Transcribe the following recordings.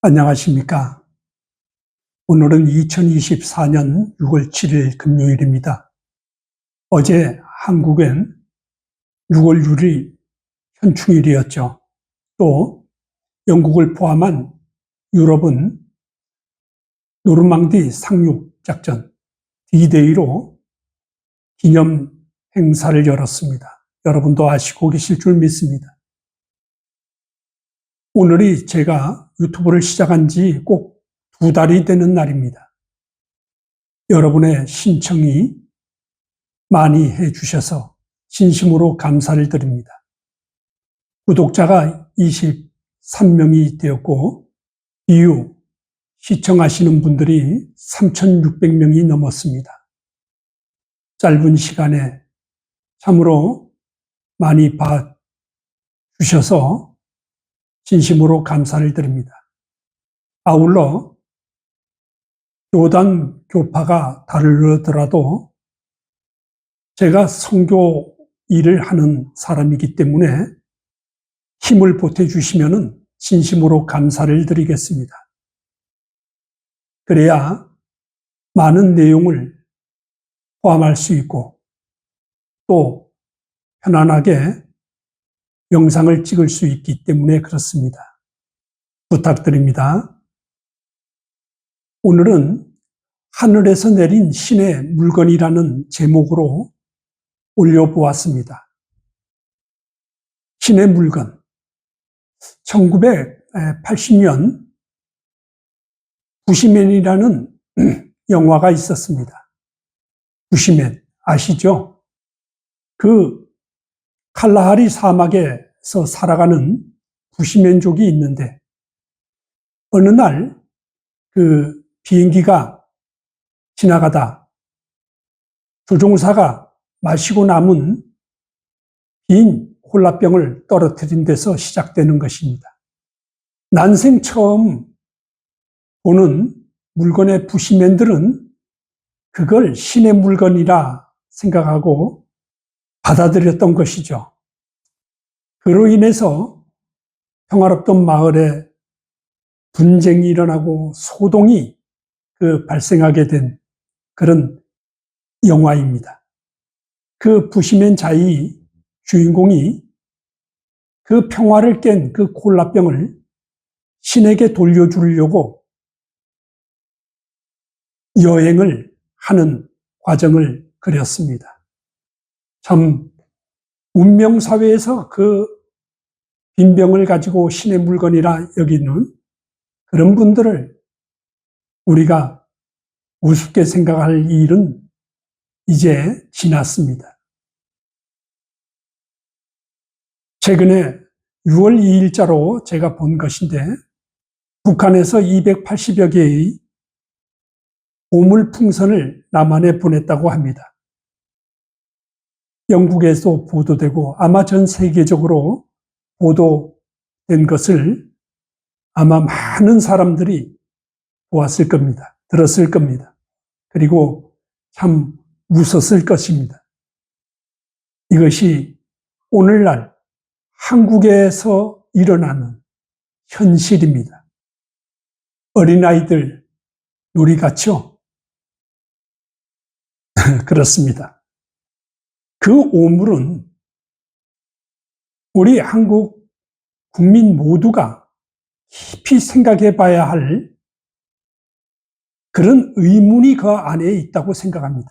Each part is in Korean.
안녕하십니까. 오늘은 2024년 6월 7일 금요일입니다. 어제 한국엔 6월 6일 현충일이었죠. 또 영국을 포함한 유럽은 노르망디 상륙작전 D-Day로 기념 행사를 열었습니다. 여러분도 아시고 계실 줄 믿습니다. 오늘이 제가 유튜브를 시작한 지 꼭 2달이 되는 날입니다. 여러분의 신청이 많이 해주셔서 진심으로 감사를 드립니다. 구독자가 23명이 되었고 이후 시청하시는 분들이 3,600명이 넘었습니다. 짧은 시간에 참으로 많이 봐주셔서 진심으로 감사를 드립니다. 아울러 교단, 교파가 다르더라도 제가 선교 일을 하는 사람이기 때문에 힘을 보태주시면 진심으로 감사를 드리겠습니다. 그래야 많은 내용을 포함할 수 있고 또 편안하게 영상을 찍을 수 있기 때문에 그렇습니다. 부탁드립니다. 오늘은 하늘에서 내린 신의 물건이라는 제목으로 올려보았습니다. 신의 물건. 1980년 부시맨이라는 영화가 있었습니다. 부시맨 아시죠? 그 칼라하리 사막에서 살아가는 부시맨족이 있는데 어느 날 그 비행기가 지나가다 조종사가 마시고 남은 빈 콜라병을 떨어뜨린 데서 시작되는 것입니다. 난생 처음 보는 물건의 부시맨들은 그걸 신의 물건이라 생각하고 받아들였던 것이죠. 그로 인해서 평화롭던 마을에 분쟁이 일어나고 소동이 발생하게 된 그런 영화입니다. 그 부시맨 자이 주인공이 그 평화를 깬 그 콜라병을 신에게 돌려주려고 여행을 하는 과정을 그렸습니다. 참 운명사회에서 그 빈병을 가지고 신의 물건이라 여기는 그런 분들을 우리가 우습게 생각할 일은 이제 지났습니다. 최근에 6월 2일자로 제가 본 것인데 북한에서 280여 개의 보물풍선을 남한에 보냈다고 합니다. 영국에서 보도되고 아마 전 세계적으로 보도된 것을 아마 많은 사람들이 보았을 겁니다. 들었을 겁니다. 그리고 참 웃었을 것입니다. 이것이 오늘날 한국에서 일어나는 현실입니다. 어린아이들 놀이 같죠? 그렇습니다. 그 오물은 우리 한국 국민 모두가 깊이 생각해 봐야 할 그런 의문이 그 안에 있다고 생각합니다.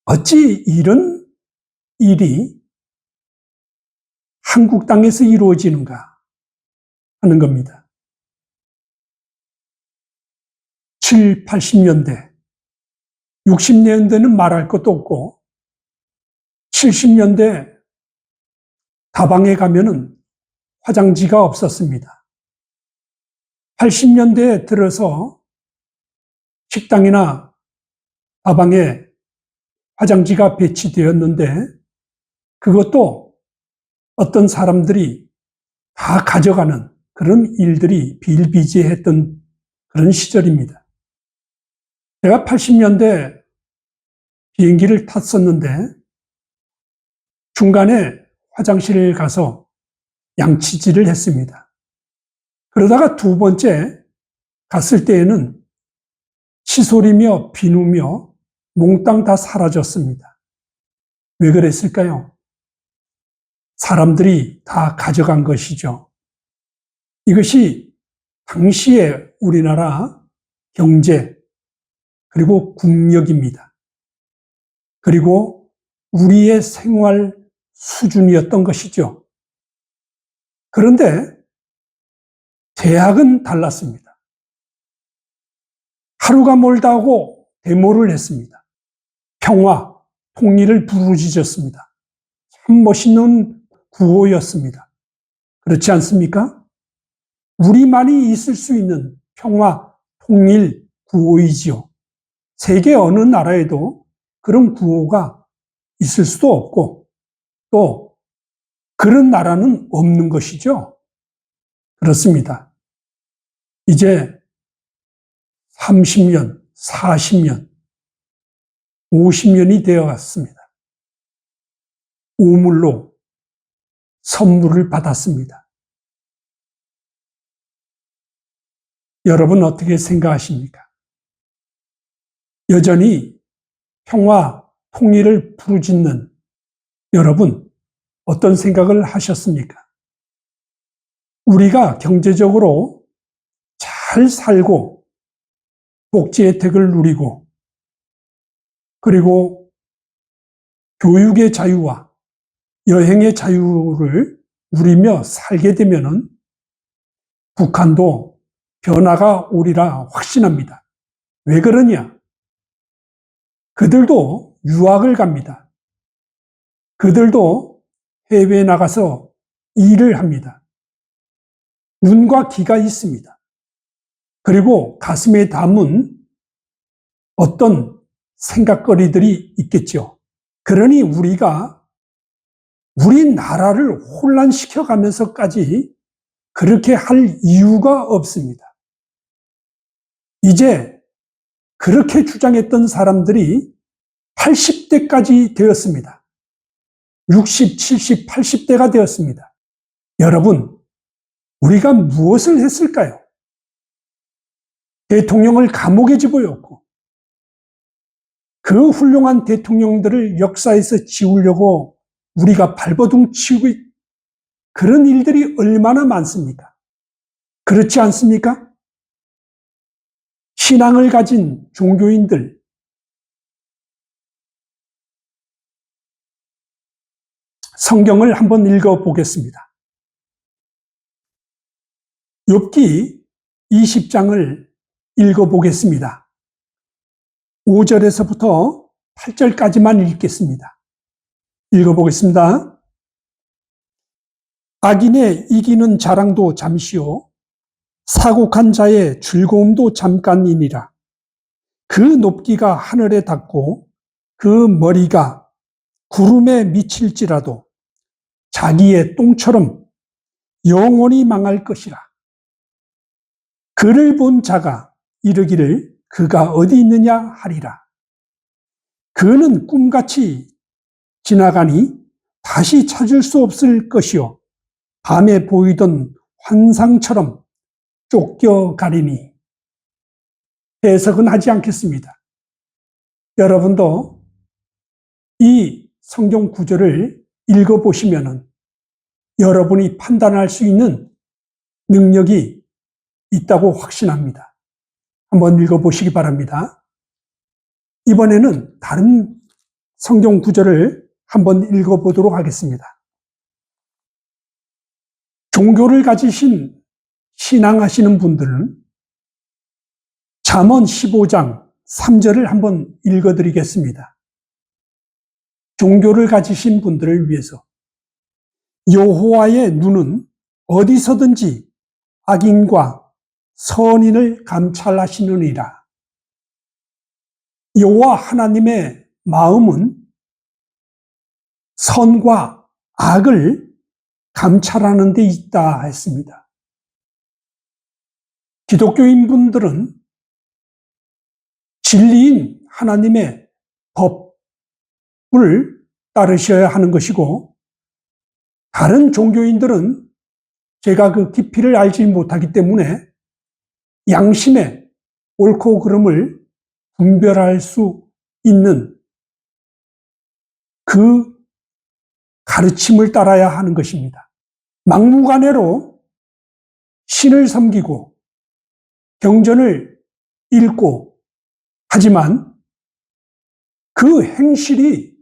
어찌 이런 일이 한국 땅에서 이루어지는가 하는 겁니다. 7, 80년대, 60년대는 말할 것도 없고 70년대 다방에 가면은 화장지가 없었습니다. 80년대에 들어서 식당이나 다방에 화장지가 배치되었는데 그것도 어떤 사람들이 다 가져가는 그런 일들이 비일비재했던 그런 시절입니다. 제가 80년대 비행기를 탔었는데 중간에 화장실을 가서 양치질을 했습니다. 그러다가 두 번째 갔을 때에는 치솔이며 비누며 몽땅 다 사라졌습니다. 왜 그랬을까요? 사람들이 다 가져간 것이죠. 이것이 당시의 우리나라 경제 그리고 국력입니다. 그리고 우리의 생활 수준이었던 것이죠. 그런데 대학은 달랐습니다. 하루가 멀다 하고 데모를 했습니다. 평화, 통일을 부르짖었습니다. 참 멋있는 구호였습니다. 그렇지 않습니까? 우리만이 있을 수 있는 평화, 통일 구호이지요. 세계 어느 나라에도 그런 구호가 있을 수도 없고 또 그런 나라는 없는 것이죠. 그렇습니다. 이제 30년, 40년, 50년이 되어 갔습니다. 우물로 선물을 받았습니다. 여러분 어떻게 생각하십니까? 여전히 평화, 통일을 부르짖는 여러분 어떤 생각을 하셨습니까? 우리가 경제적으로 잘 살고 복지 혜택을 누리고 그리고 교육의 자유와 여행의 자유를 누리며 살게 되면은 북한도 변화가 오리라 확신합니다. 왜 그러냐? 그들도 유학을 갑니다. 그들도 해외에 나가서 일을 합니다. 눈과 귀가 있습니다. 그리고 가슴에 담은 어떤 생각거리들이 있겠죠. 그러니 우리가 우리나라를 혼란시켜 가면서까지 그렇게 할 이유가 없습니다. 이제 그렇게 주장했던 사람들이 80대까지 되었습니다. 60, 70, 80대가 되었습니다. 여러분, 우리가 무엇을 했을까요? 대통령을 감옥에 집어넣고 그 훌륭한 대통령들을 역사에서 지우려고 우리가 발버둥 치고 그런 일들이 얼마나 많습니까? 그렇지 않습니까? 신앙을 가진 종교인들, 성경을 한번 읽어보겠습니다. 욥기 20장을 읽어보겠습니다. 5절에서부터 8절까지만 읽겠습니다. 읽어보겠습니다. 악인의 이기는 자랑도 잠시요 사곡한 자의 즐거움도 잠깐이니라. 그 높기가 하늘에 닿고 그 머리가 구름에 미칠지라도 자기의 똥처럼 영원히 망할 것이라. 그를 본 자가 이르기를 그가 어디 있느냐 하리라. 그는 꿈같이 지나가니 다시 찾을 수 없을 것이요 밤에 보이던 환상처럼 쫓겨가리니. 해석은 하지 않겠습니다. 여러분도 이 성경 구절을 읽어보시면 여러분이 판단할 수 있는 능력이 있다고 확신합니다. 한번 읽어보시기 바랍니다. 이번에는 다른 성경 구절을 한번 읽어보도록 하겠습니다. 종교를 가지신 신앙하시는 분들은 잠언 15장 3절을 한번 읽어드리겠습니다. 종교를 가지신 분들을 위해서 여호와의 눈은 어디서든지 악인과 선인을 감찰하시느니라. 여호와 하나님의 마음은 선과 악을 감찰하는 데 있다 했습니다. 기독교인 분들은 진리인 하나님의 법을 따르셔야 하는 것이고 다른 종교인들은 제가 그 깊이를 알지 못하기 때문에 양심의 옳고 그름을 분별할 수 있는 그 가르침을 따라야 하는 것입니다. 막무가내로 신을 섬기고 경전을 읽고 하지만 그 행실이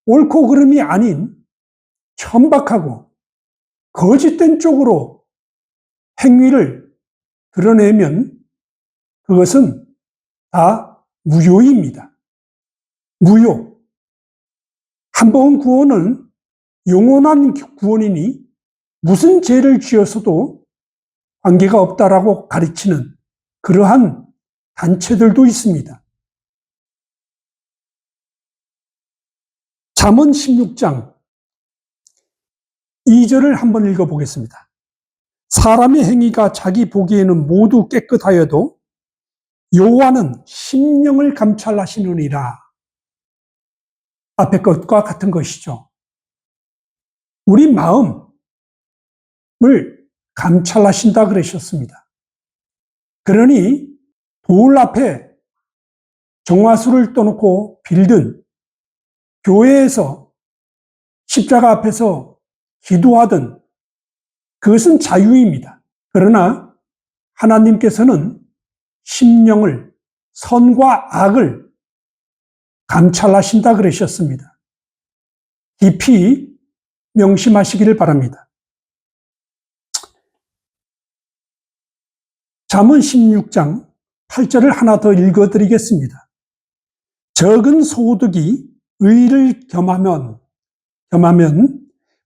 옳고 그름이 아닌 천박하고 거짓된 쪽으로 행위를 드러내면 그것은 다 무효입니다. 무효. 한 번 구원은 영원한 구원이니 무슨 죄를 지어서도 관계가 없다라고 가르치는 그러한 단체들도 있습니다. 잠언 16장 2절을 한번 읽어보겠습니다. 사람의 행위가 자기 보기에는 모두 깨끗하여도 여호와는 심령을 감찰하시느니라. 앞에 것과 같은 것이죠. 우리 마음을 감찰하신다 그러셨습니다. 그러니 돌 앞에 정화수를 떠놓고 빌든 교회에서 십자가 앞에서 기도하든 그것은 자유입니다. 그러나 하나님께서는 심령을, 선과 악을 감찰하신다 그러셨습니다. 깊이 명심하시기를 바랍니다. 잠언 16장 8절을 하나 더 읽어드리겠습니다. 적은 소득이 의를 겸하면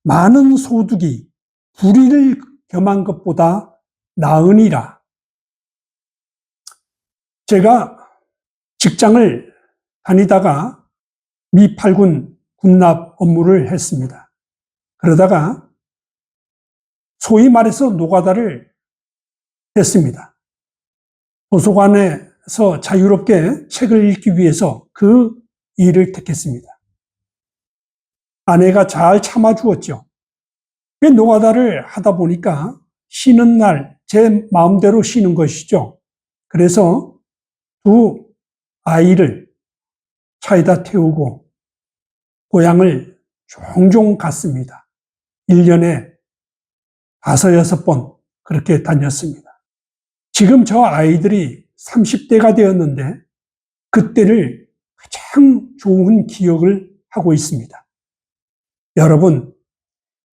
많은 소득이 불의를 겸한 것보다 나으니라. 제가 직장을 다니다가 미팔군 군납 업무를 했습니다. 그러다가 소위 말해서 노가다를 했습니다. 도서관에서 자유롭게 책을 읽기 위해서 그 일을 택했습니다. 아내가 잘 참아주었죠. 노가다를 하다 보니까 쉬는 날 제 마음대로 쉬는 것이죠. 그래서 두 아이를 차에다 태우고 고향을 종종 갔습니다. 1년에 5, 6번 그렇게 다녔습니다. 지금 저 아이들이 30대가 되었는데 그때를 가장 좋은 기억을 하고 있습니다. 여러분,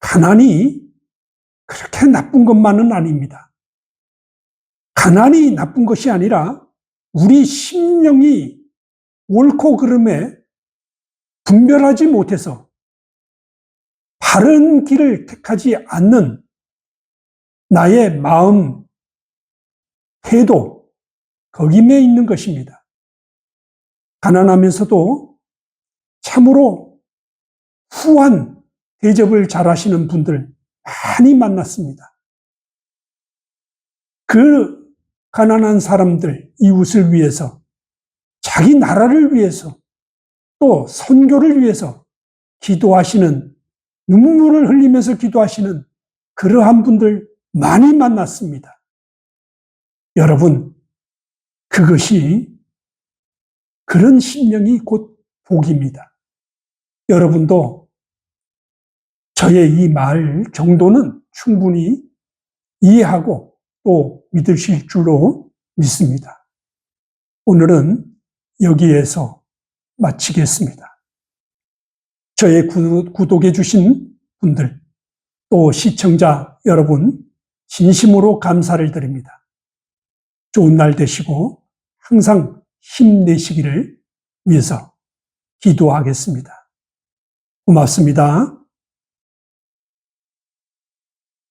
가난이 그렇게 나쁜 것만은 아닙니다. 가난이 나쁜 것이 아니라 우리 심령이 옳고 그름에 분별하지 못해서 바른 길을 택하지 않는 나의 마음, 태도, 거기에 있는 것입니다. 가난하면서도 참으로 후한 대접을 잘하시는 분들 많이 만났습니다. 그 가난한 사람들, 이웃을 위해서, 자기 나라를 위해서, 또 선교를 위해서 기도하시는, 눈물을 흘리면서 기도하시는 그러한 분들 많이 만났습니다. 여러분, 그것이, 그런 심령이 곧 복입니다. 여러분도 저의 이 말 정도는 충분히 이해하고 또 믿으실 줄로 믿습니다. 오늘은 여기에서 마치겠습니다. 저의 구독해 주신 분들, 또 시청자 여러분, 진심으로 감사를 드립니다. 좋은 날 되시고 항상 힘내시기를 위해서 기도하겠습니다. 고맙습니다.